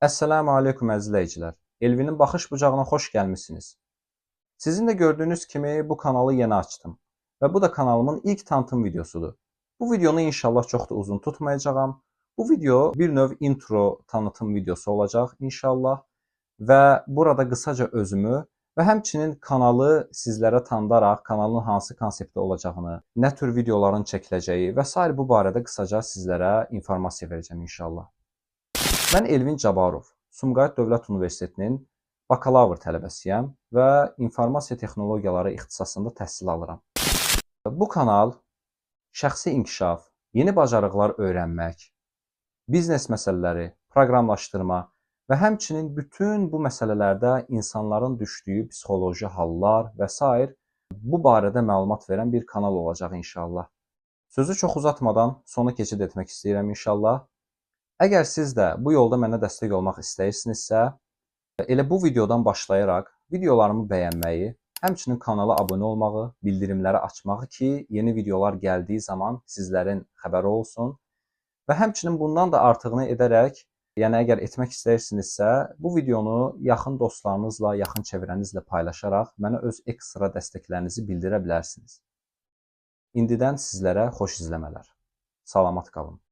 Əssəlamu aleykum əziz izləyicilər. Elvinin baxış bucağına xoş gəlmisiniz. Sizin də gördüyünüz kimi bu kanalı yeni açdım və bu da kanalımın ilk tanıtım videosudur. Bu videonu inşallah çox da uzun tutmayacağam. Bu video bir növ intro tanıtım videosu olacaq inşallah və burada qısaca özümü və həmçinin kanalı sizlərə tanıdaraq kanalın hansı konseptdə olacağını, nə tür videoların çəkiləcəyi və s. bu barədə qısaca sizlərə informasiya verəcəm inşallah. Mən Elvin Cabarov, Sumqayıt Dövlət Universitetinin bakalavr tələbəsiyəm və informasiya texnologiyaları ixtisasında təhsil alıram. Bu kanal şəxsi inkişaf, yeni bacarıqlar öyrənmək, biznes məsələləri, proqramlaşdırma və həmçinin bütün bu məsələlərdə insanların düşdüyü psixoloji hallar və s. bu barədə məlumat verən bir kanal olacaq inşallah. Sözü çox uzatmadan sona keçid etmək istəyirəm inşallah. Əgər siz də bu yolda mənə dəstək olmaq istəyirsinizsə, elə bu videodan başlayaraq videolarımı bəyənməyi, həmçinin kanala abunə olmağı, bildirimləri açmağı ki, yeni videolar gəldiyi zaman sizlərin xəbəri olsun və həmçinin bundan da artığını edərək, yəni əgər etmək istəyirsinizsə, bu videonu yaxın dostlarınızla, yaxın çevrənizlə paylaşaraq mənə öz ekstra dəstəklərinizi bildirə bilərsiniz. İndidən sizlərə xoş izləmələr. Salamat qalın.